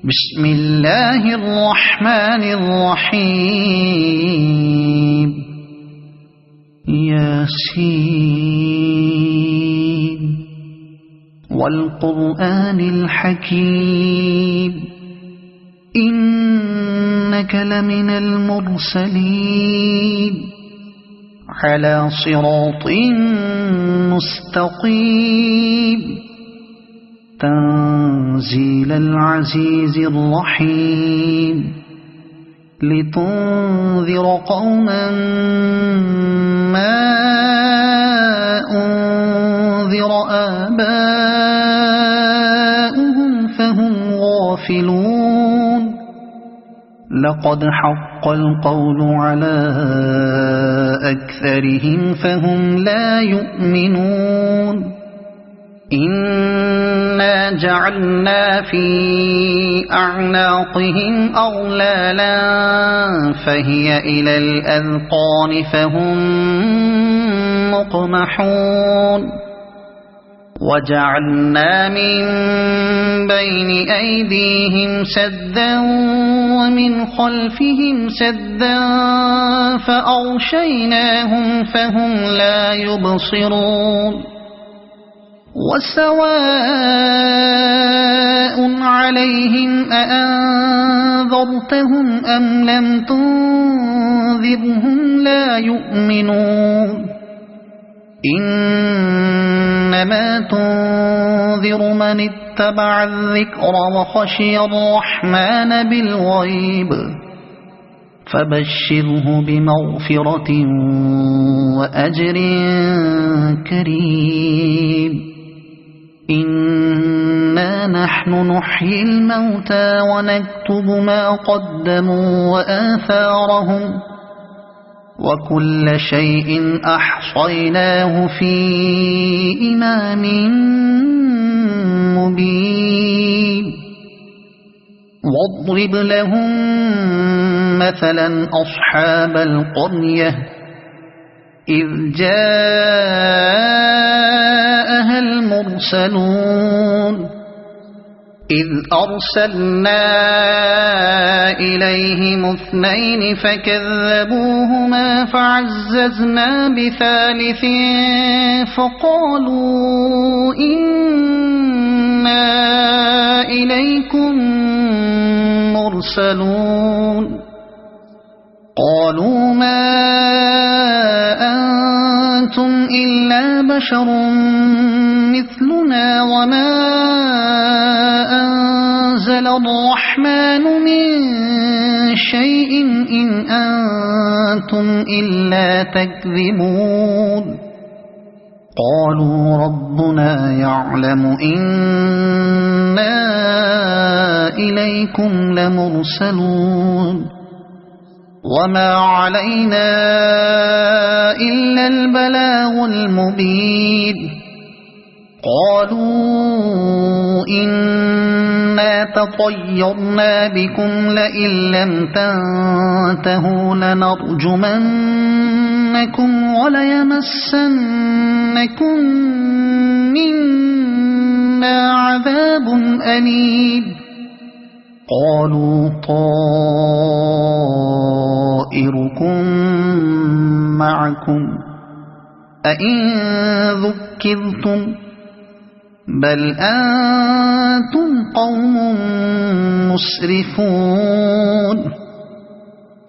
بسم الله الرحمن الرحيم ياسين والقرآن الحكيم إنك لمن المرسلين على صراط مستقيم تنزيل العزيز الرحيم لتنذر قوما ما أنذر آباؤهم فهم غافلون لقد حق القول على أكثرهم فهم لا يؤمنون إنا جعلنا في أعناقهم أغلالا فهي إلى الأذقان فهم مقمحون وجعلنا من بين أيديهم سدا ومن خلفهم سدا فأغشيناهم فهم لا يبصرون وسواء عليهم أأنذرتهم أم لم تنذرهم لا يؤمنون إنما تنذر من اتبع الذكر وخشي الرحمن بالغيب فبشره بمغفرة وأجر كريم إنا نحن نحيي الموتى ونكتب ما قدموا وآثارهم وكل شيء أحصيناه في إمام مبين واضرب لهم مثلا أصحاب القرية إذ جاءها المرسلون إذ أرسلنا إليهم اثنين فكذبوهما فعززنا بثالث فقالوا إنا إليكم مرسلون قالوا ما أنتم إلا بشر مثلنا وما أنزل الرحمن من شيء إن أنتم إلا تكذبون قالوا ربنا يعلم إنا إليكم لمرسلون وما علينا إلا البلاغ المبين قالوا إنا تطيرنا بكم لئن لم تنتهوا لنرجمنكم وليمسنكم منا عذاب أليم قالوا طائركم معكم أئن ذكرتم بل أنتم قوم مسرفون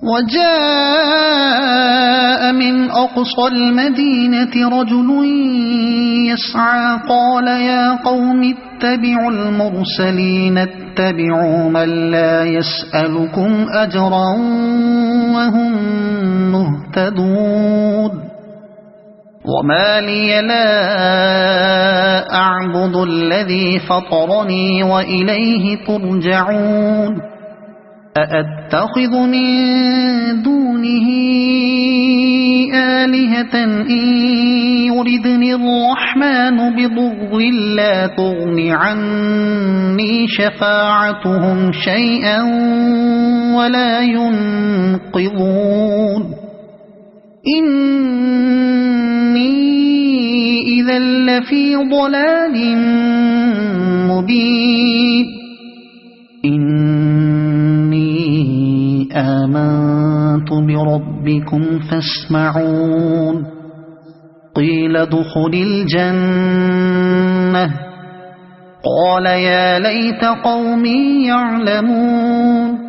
وجاء من أقصى المدينة رجل يسعى قال يا قوم اتبعوا المرسلين اتبعوا من لا يسألكم أجرا وهم مهتدون وما لي لا أعبد الذي فطرني وإليه ترجعون أأتخذ من دونه آلهة إن يردني الرحمن بضر لا تغن عني شفاعتهم شيئا ولا ينقذون إني إذا لفي ضلال مبين آمنت بربكم فاسمعون قيل ادخل الجنة قال يا ليت قومي يعلمون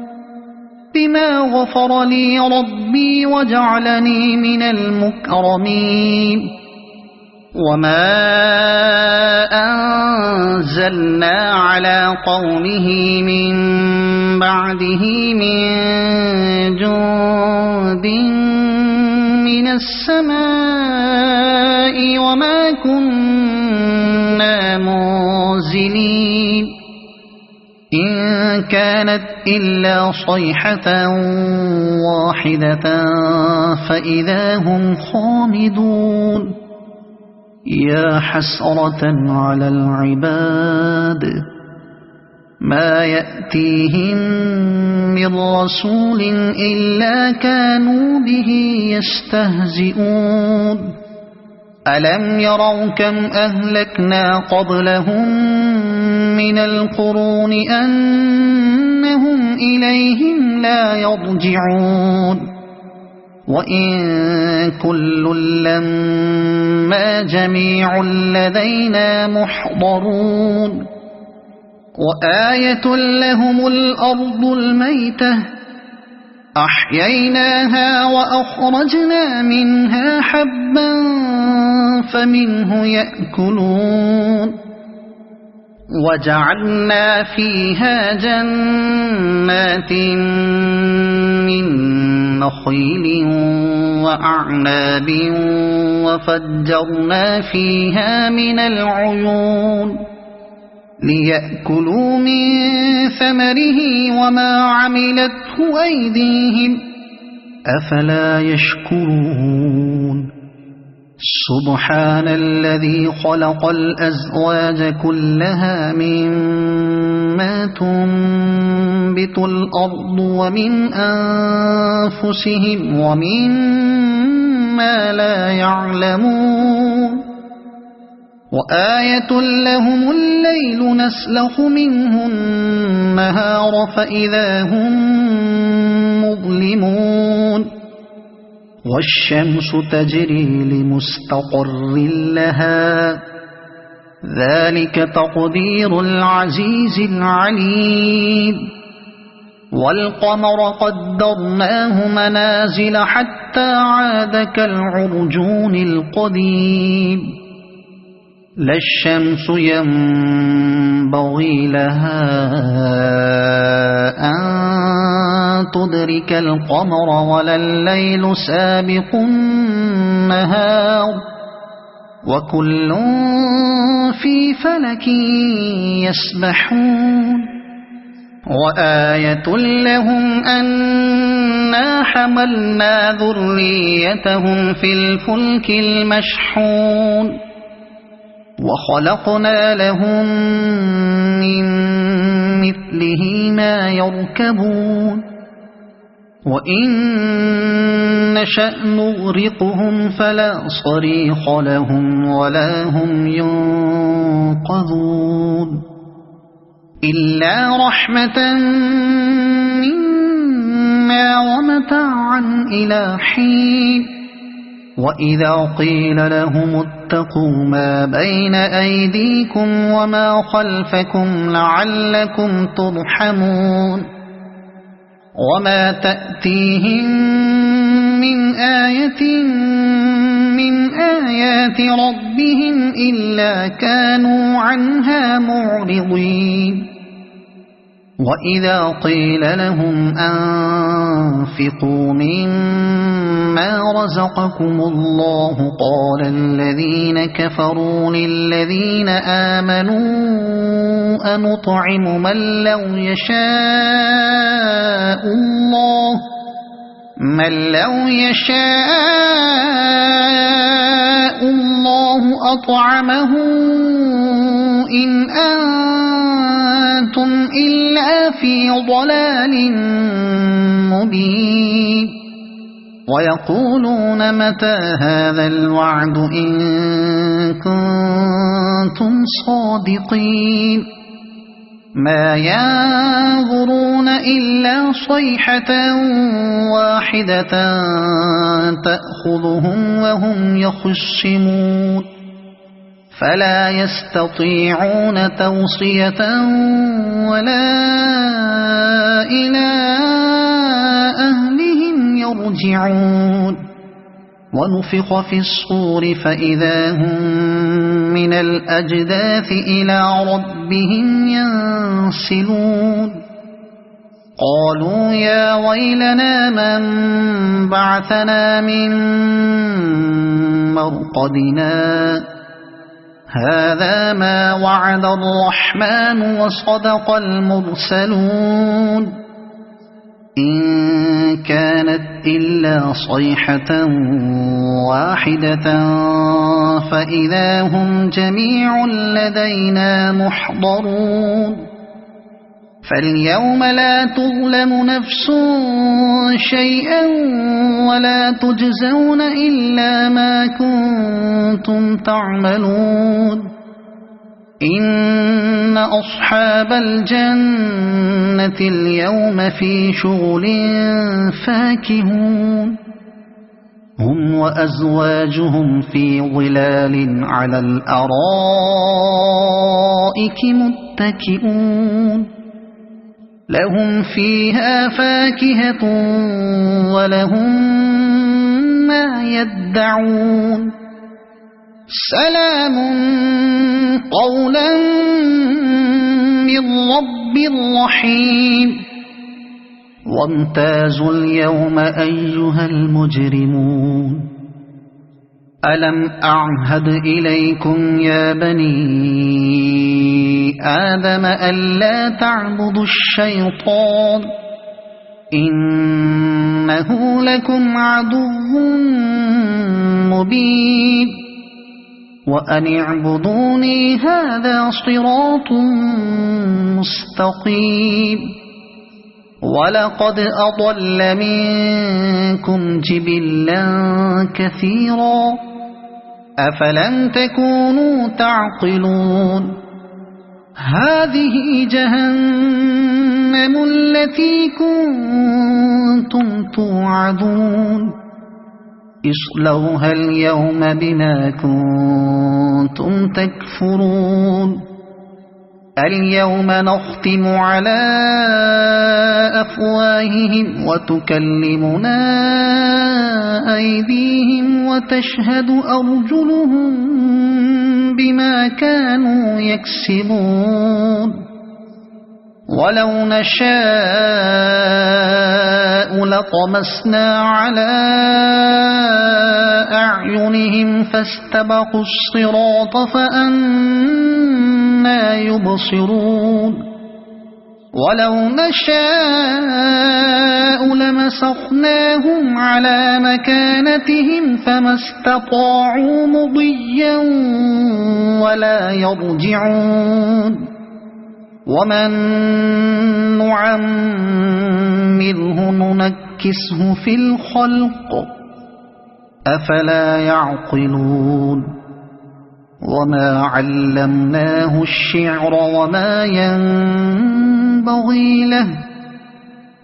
بما غفر لي ربي وجعلني من المكرمين وما أنزلنا على قومه من بعده من جند من السماء وما كنا منزلين إن كانت إلا صيحة واحدة فإذا هم خامدون يا حسرة على العباد ما يأتيهم من رسول إلا كانوا به يستهزئون ألم يروا كم أهلكنا قبلهم من القرون أنهم إليهم لا يرجعون وإن كل لما جميع لدينا محضرون وآية لهم الأرض الميتة أحييناها وأخرجنا منها حبا فمنه يأكلون وجعلنا فيها جنات من نخيل وأعناب وفجرنا فيها من العيون ليأكلوا من ثمره وما عملته أيديهم أفلا يشكرون سبحان الذي خلق الأزواج كلها مما تنبت الأرض ومن أنفسهم ومما لا يعلمون وآية لهم الليل نسلخ منه النهار فإذا هم مظلمون والشمس تجري لمستقر لها ذلك تقدير العزيز العليم والقمر قدرناه منازل حتى عاد كالعرجون القديم لا الشمس ينبغي لها أن تدرك القمر ولا الليل سابق النهار وكل في فلك يسبحون وآية لهم أنا حملنا ذريتهم في الفلك المشحون وخلقنا لهم من مثله ما يركبون وإن نشأ نغرقهم فلا صريخ لهم ولا هم ينقذون إلا رحمة منا ومتاعا إلى حين وإذا قيل لهم اتقوا ما بين أيديكم وما خلفكم لعلكم ترحمون وما تأتيهم من آية من آيات ربهم إلا كانوا عنها معرضين وإذا قيل لهم أنفقوا مما رزقكم الله قال الذين كفروا للذين آمنوا أنطعم من لو يشاء الله أطعمه إن أنتم إلا في ضلال مبين ويقولون متى هذا الوعد إن كنتم صادقين ما ينظرون إلا صيحة واحدة تأخذهم وهم يخصمون فلا يستطيعون توصية ولا إلى أهلهم يرجعون ونفخ في الصور فإذا هم من الأجداث إلى ربهم ينسلون قالوا يا ويلنا من بعثنا من مرقدنا هذا ما وعد الرحمن وصدق المرسلون إن كانت إلا صيحة واحدة فإذا هم جميع لدينا محضرون فاليوم لا تظلم نفس شيئا ولا تجزون إلا ما كنتم تعملون إن أصحاب الجنة اليوم في شغل فاكهون هم وأزواجهم في ظلال على الأرائك متكئون لهم فيها فاكهة ولهم ما يدعون سلام قولا من رب رحيم وامتازوا اليوم أيها المجرمون ألم أعهد إليكم يا بني آدم ألا تعبدوا الشيطان إنه لكم عدو مبين وأن اعبدوني هذا صراط مستقيم ولقد أضل منكم جبلا كثيرا أفلم تكونوا تعقلون هذه جهنم التي كنتم توعدون اصلوها اليوم بما كنتم تكفرون اليوم نختم على أفواههم وتكلمنا أيديهم وتشهد أرجلهم بما كانوا يكسبون ولو نشاء لطمسنا على أعينهم فاستبقوا الصراط فأنى يبصرون ولو نشاء لمسخناهم على مكانتهم فما استطاعوا مضيا ولا يرجعون ومن نعمره ننكسه في الخلق أفلا يعقلون وما علمناه الشعر وما ينبغي له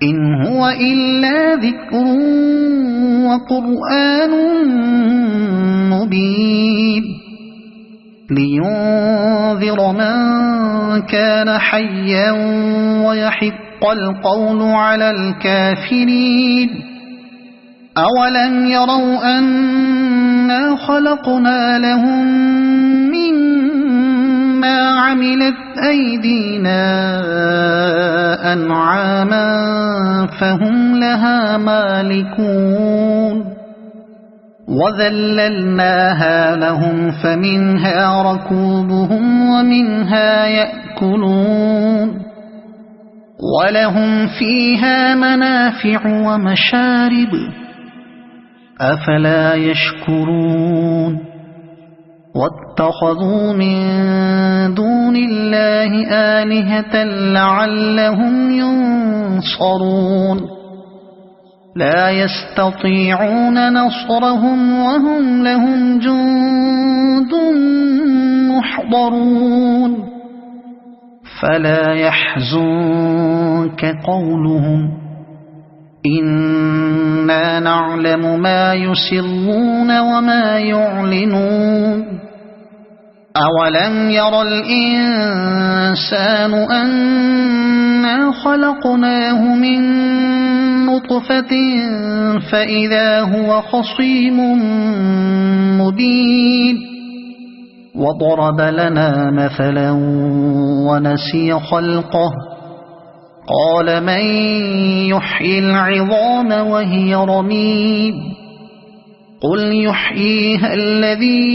إن هو إلا ذكر وقرآن مبين لينذر من كان حيا ويحق القول على الكافرين أولم يروا أنا خلقنا لهم مما عملت أيدينا أنعاما فهم لها مالكون وذللناها لهم فمنها ركوبهم ومنها يأكلون ولهم فيها منافع ومشارب أفلا يشكرون واتخذوا من دون الله آلهة لعلهم ينصرون لا يستطيعون نصرهم وهم لهم جند محضرون فلا يحزنك قولهم إنا نعلم ما يسرون وما يعلنون أولم ير الإنسان أنا خلقناه من نطفة فإذا هو خصيم مبين وضرب لنا مثلا ونسي خلقه قال من يحيي العظام وهي رميم قل يحييها الذي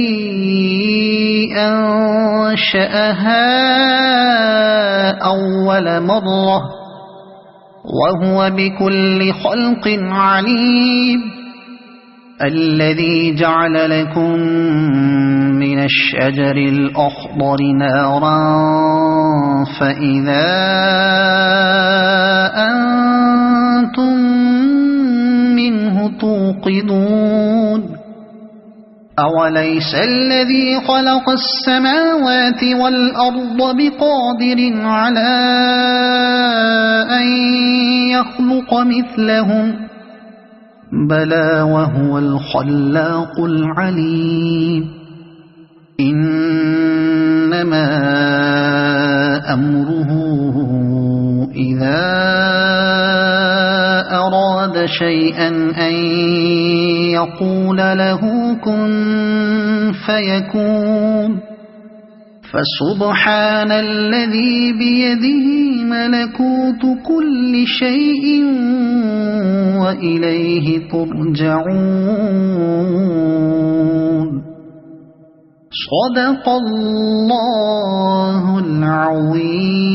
أنشأها أول مرة وهو بكل خلق عليم الذي جعل لكم من الشجر الأخضر نارا فإذا أنتم منه توقدون أوليس الذي خلق السماوات والأرض بقادر على أن يخلق مثلهم بلى وهو الخلاق العليم إنما أمره إذا أراد شيئا أن يقول له كن فيكون فسبحان الذي بيده ملكوت كل شيء وإليه ترجعون صدق الله العظيم.